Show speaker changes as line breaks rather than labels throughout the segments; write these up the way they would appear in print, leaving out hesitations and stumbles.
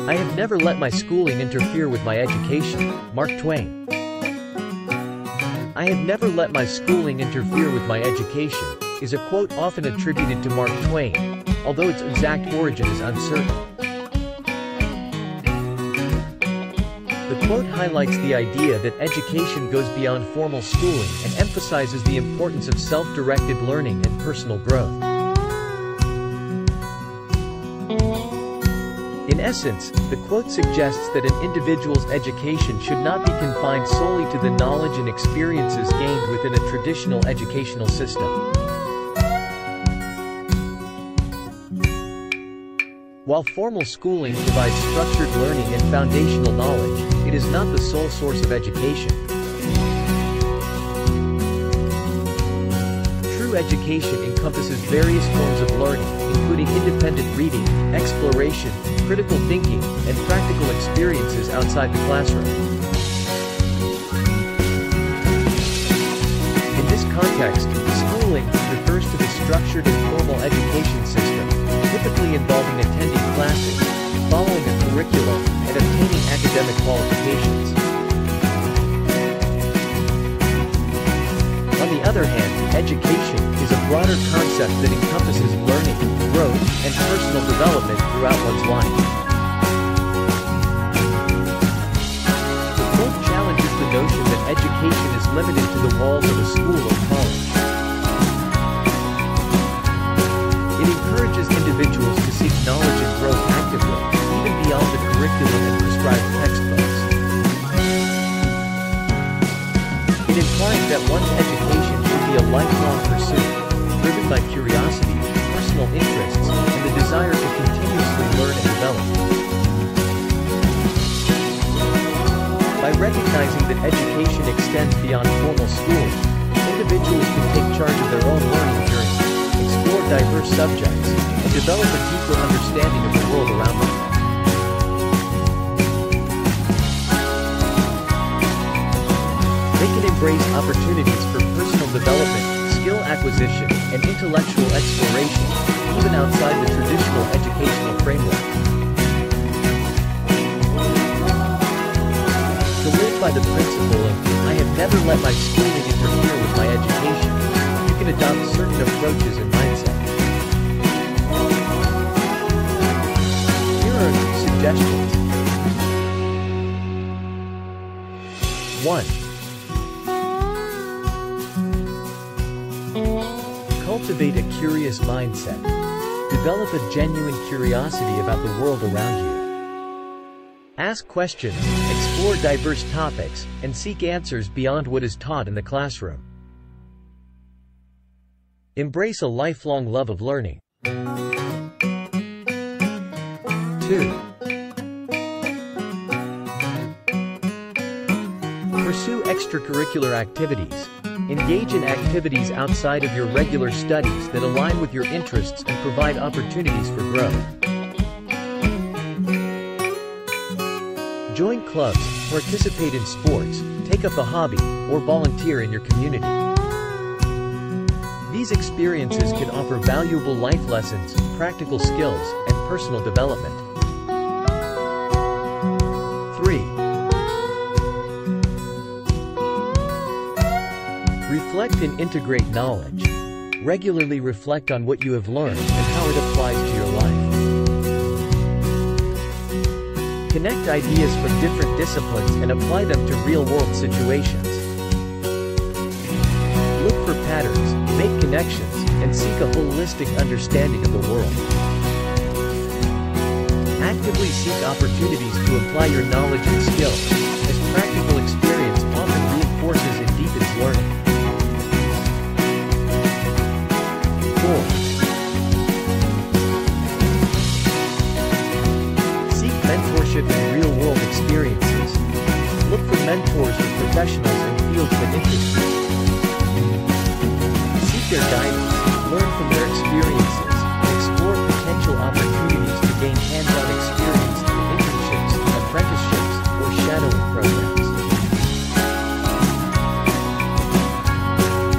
I have never let my schooling interfere with my education. Mark Twain. I have never let my schooling interfere with my education, is a quote often attributed to Mark Twain, although its exact origin is uncertain. The quote highlights the idea that education goes beyond formal schooling and emphasizes the importance of self-directed learning and personal growth. In essence, the quote suggests that an individual's education should not be confined solely to the knowledge and experiences gained within a traditional educational system. While formal schooling provides structured learning and foundational knowledge, it is not the sole source of education. True education encompasses various forms of learning, including independent reading, exploration, critical thinking, and practical experiences outside the classroom. In this context, schooling refers to the structured and formal education system, typically involving attending classes, following a curriculum, and obtaining academic qualifications. On the other hand, education is a broader concept that encompasses learning, growth, and personal development throughout one's life. The quote challenges the notion that education is limited to the walls of a school or college. It encourages individuals to seek knowledge and growth actively, even beyond the curriculum and prescribed textbooks. It implies that one's education should be a lifelong pursuit, driven by curiosity, personal interests, and the desire to continuously learn and develop. By recognizing that education extends beyond formal schooling, individuals can take charge of their own learning journey, explore diverse subjects, and develop a deeper understanding of the world around them. They can embrace opportunities for personal development, skill acquisition, and intellectual exploration, even outside the traditional educational framework. To live by the principle of, I have never let my schooling interfere with my education, you can adopt certain approaches and mindset. Here are some suggestions. 1. Cultivate a curious mindset. Develop a genuine curiosity about the world around you. Ask questions, explore diverse topics, and seek answers beyond what is taught in the classroom. Embrace a lifelong love of learning. 2. Pursue extracurricular activities. Engage in activities outside of your regular studies that align with your interests and provide opportunities for growth. Join clubs, participate in sports, take up a hobby, or volunteer in your community. These experiences can offer valuable life lessons, practical skills, and personal development. 3. Reflect and integrate knowledge. Regularly reflect on what you have learned and how it applies to your life. Connect ideas from different disciplines and apply them to real-world situations. Look for patterns, make connections, and seek a holistic understanding of the world. Actively seek opportunities to apply your knowledge and skills, as practical experience often reinforces and deepens learning. 4. Seek mentorship and real-world experiences. Look for mentors or professionals in fields that interest you. Seek their guidance, learn from their experiences, and explore potential opportunities to gain hands-on experience through internships, apprenticeships, or shadowing programs.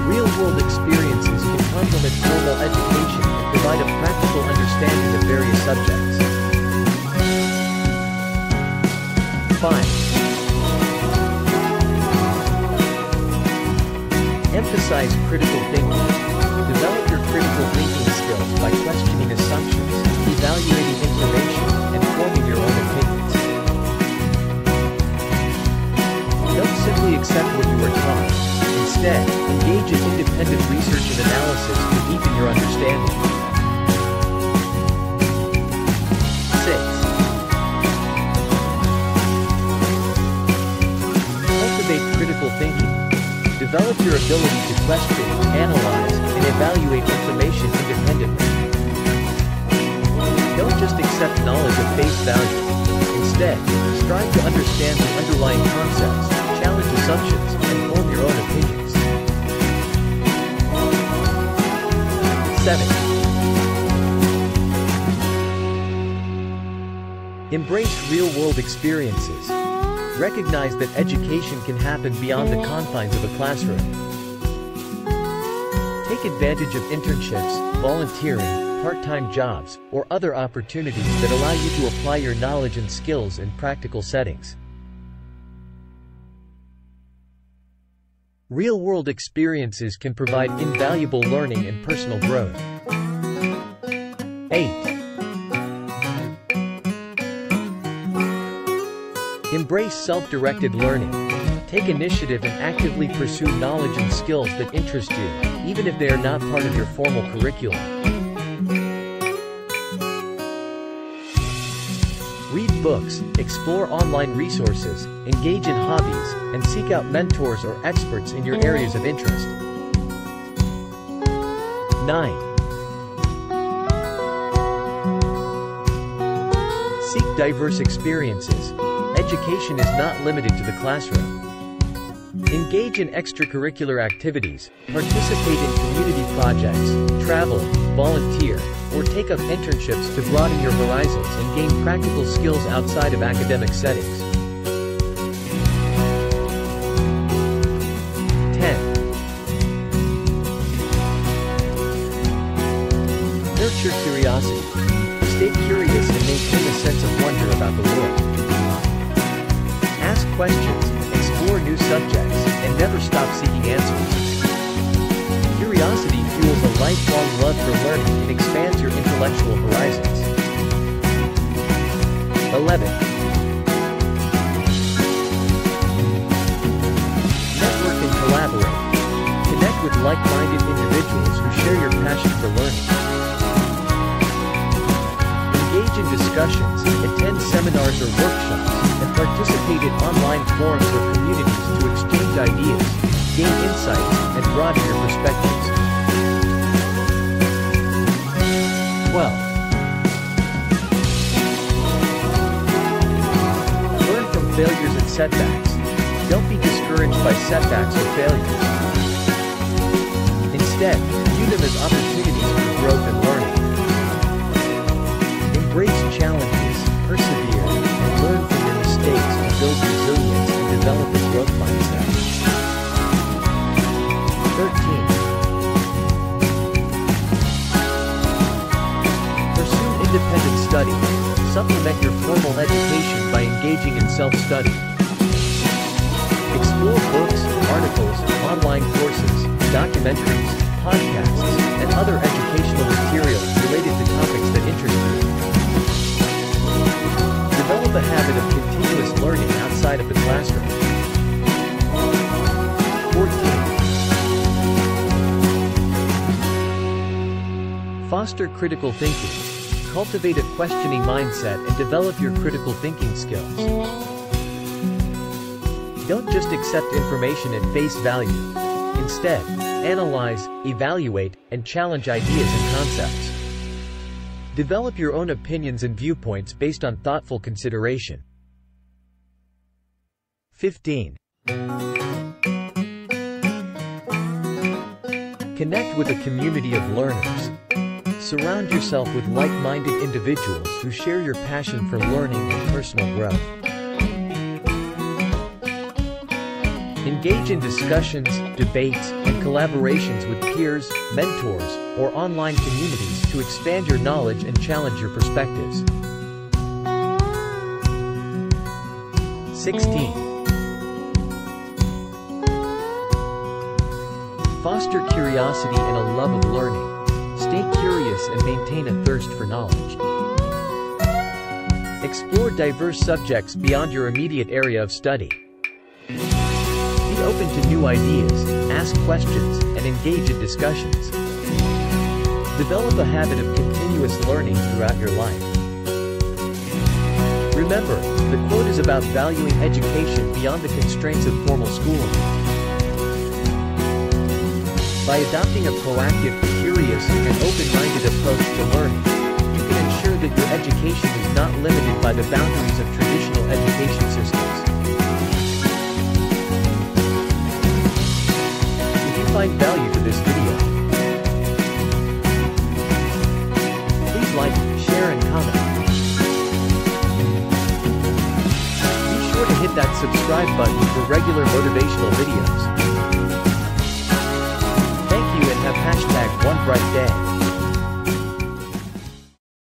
Real-world experiences can complement formal education and provide a practical understanding of various subjects. 5. Emphasize critical thinking. Develop your critical thinking skills by questioning assumptions, evaluating information, and forming your own opinions. Don't simply accept what you are taught. Instead, engage in independent research and analysis to deepen your understanding. 6. Cultivate critical thinking. Develop your ability to question, analyze, and evaluate information independently. Don't just accept knowledge at face value. Instead, strive to understand the underlying concepts, challenge assumptions, and form your own opinions. 7. Embrace real-world experiences. Recognize that education can happen beyond the confines of a classroom. Take advantage of internships, volunteering, part-time jobs, or other opportunities that allow you to apply your knowledge and skills in practical settings. Real-world experiences can provide invaluable learning and personal growth. 8. Embrace self-directed learning. Take initiative and actively pursue knowledge and skills that interest you, even if they are not part of your formal curriculum. Read books, explore online resources, engage in hobbies, and seek out mentors or experts in your areas of interest. 9. Seek diverse experiences. Education is not limited to the classroom. Engage in extracurricular activities, participate in community projects, travel, volunteer, or take up internships to broaden your horizons and gain practical skills outside of academic settings. 10. Nurture curiosity. Stay curious and maintain a sense of wonder about the world. Ask questions, explore new subjects, and never stop seeking answers. Curiosity fuels a lifelong love for learning and expands your intellectual horizons. 11. Network and collaborate. Connect with like-minded individuals who share your passion for learning. Engage in discussions, attend seminars or workshops, and participate in online forums or communities to exchange ideas, gain insights, and broaden your perspectives. 12. Learn from failures and setbacks. Don't be discouraged by setbacks or failures. Instead, view them as opportunities for growth and learning. Embrace challenges, persevere, and learn from your mistakes to build resilience and develop a growth mindset. 13. Pursue independent study. Supplement your formal education by engaging in self-study. Explore books, articles, online courses, documentaries, podcasts, and other educational materials related to topics that interest you. Develop a habit of continuous learning outside of the classroom. 14. Foster critical thinking. Cultivate a questioning mindset and develop your critical thinking skills. Don't just accept information at face value. Instead, analyze, evaluate, and challenge ideas and concepts. Develop your own opinions and viewpoints based on thoughtful consideration. 15. Connect with a community of learners. Surround yourself with like-minded individuals who share your passion for learning and personal growth. Engage in discussions, debates, and collaborations with peers, mentors, or online communities to expand your knowledge and challenge your perspectives. 16. Foster curiosity and a love of learning. Stay curious and maintain a thirst for knowledge. Explore diverse subjects beyond your immediate area of study. Be open to new ideas, ask questions, and engage in discussions. Develop a habit of continuous learning throughout your life. Remember, the quote is about valuing education beyond the constraints of formal schooling. By adopting a proactive, curious, and open-minded approach to learning, you can ensure that your education is not limited by the boundaries of traditional education systems. If you find value to this video, please like, share, and comment. Be sure to hit that subscribe button for regular motivational videos. Thank you and have #OneBrightDay.